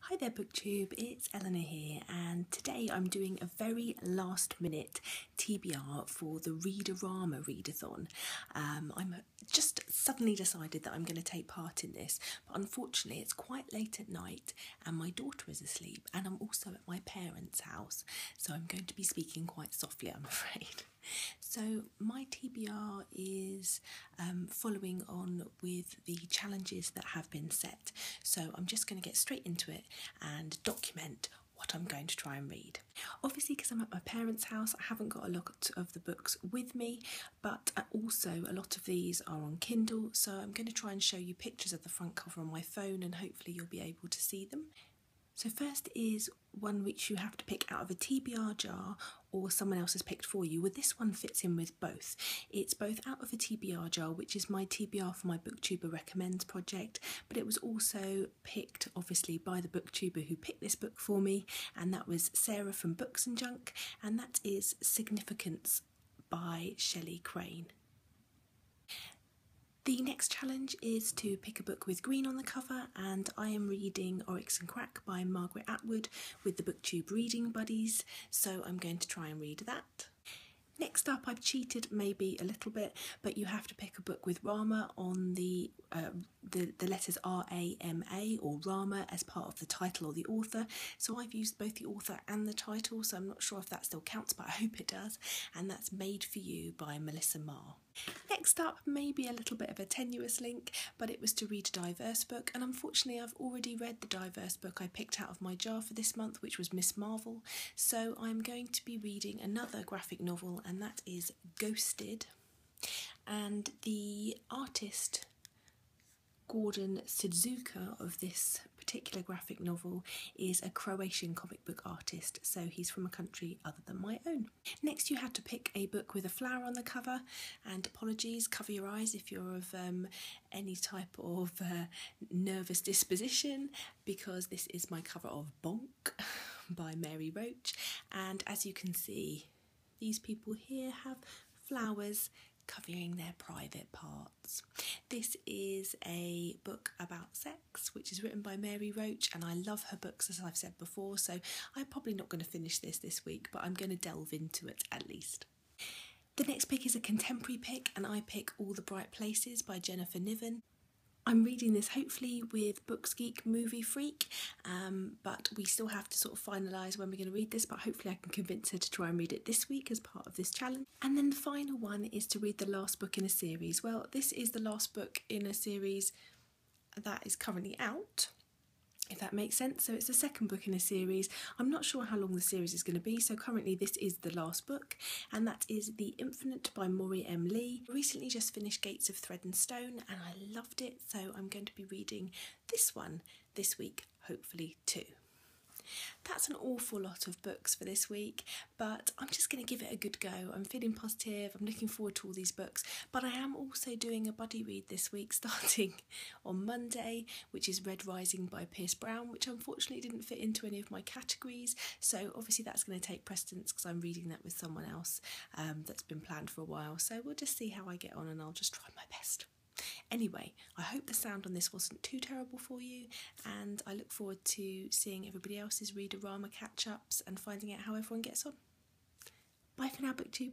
Hi there BookTube, it's Eleanor here, and today I'm doing a very last minute TBR for the Read-O-Rama readathon. I'm just suddenly decided that I'm going to take part in this, but unfortunately it's quite late at night and my daughter is asleep and I'm also at my parents' house, so I'm going to be speaking quite softly, I'm afraid. So my TBR is following on with the challenges that have been set. So I'm just going to get straight into it and document what I'm going to try and read. Obviously, because I'm at my parents' house, I haven't got a lot of the books with me, but also a lot of these are on Kindle, so I'm going to try and show you pictures of the front cover on my phone and hopefully you'll be able to see them. So first is one which you have to pick out of a TBR jar or someone else has picked for you. Well, this one fits in with both. It's both out of a TBR jar, which is my TBR for my Booktuber Recommends project, but it was also picked obviously by the Booktuber who picked this book for me, and that was Sarah from Books and Junk, and that is Significance by Shelley Crane. The next challenge is to pick a book with green on the cover, and I am reading Oryx and Crack by Margaret Atwood with the BookTube Reading Buddies, so I'm going to try and read that. Next up, I've cheated maybe a little bit, but you have to pick a book with Rama on the letters R-A-M-A or Rama as part of the title or the author. So I've used both the author and the title, so I'm not sure if that still counts, but I hope it does. And that's Made for You by Melissa Marr. Next up, maybe a little bit of a tenuous link, but it was to read a diverse book, and unfortunately I've already read the diverse book I picked out of my jar for this month, which was Miss Marvel, so I'm going to be reading another graphic novel, and that is Ghosted, and the artist Gordon Sidzuka of this particular graphic novel is a Croatian comic book artist, so he's from a country other than my own. Next, you had to pick a book with a flower on the cover, and apologies, cover your eyes if you're of any type of nervous disposition, because this is my cover of Bonk by Mary Roach, and as you can see, these people here have flowers covering their private parts. This is a book about sex, which is written by Mary Roach, and I love her books, as I've said before, so I'm probably not going to finish this week, but I'm going to delve into it at least. The next pick is a contemporary pick, and I pick All the Bright Places by Jennifer Niven. I'm reading this hopefully with Booksgeek Movie Freak, but we still have to sort of finalise when we're going to read this, but hopefully I can convince her to try and read it this week as part of this challenge. And then the final one is to read the last book in a series. Well, this is the last book in a series that is currently out, if that makes sense. So it's the second book in a series. I'm not sure how long the series is going to be, so currently this is the last book, and that is The Infinite by Maury M. Lee. I recently just finished Gates of Thread and Stone and I loved it, so I'm going to be reading this one this week, hopefully too. That's an awful lot of books for this week, but I'm just going to give it a good go. I'm feeling positive, I'm looking forward to all these books, but I am also doing a buddy read this week starting on Monday, which is Red Rising by Pierce Brown, which unfortunately didn't fit into any of my categories, so obviously that's going to take precedence because I'm reading that with someone else that's been planned for a while, so we'll just see how I get on and I'll just try my best. Anyway, I hope the sound on this wasn't too terrible for you, and I look forward to seeing everybody else's Read-O-Rama catch-ups and finding out how everyone gets on. Bye for now, BookTube.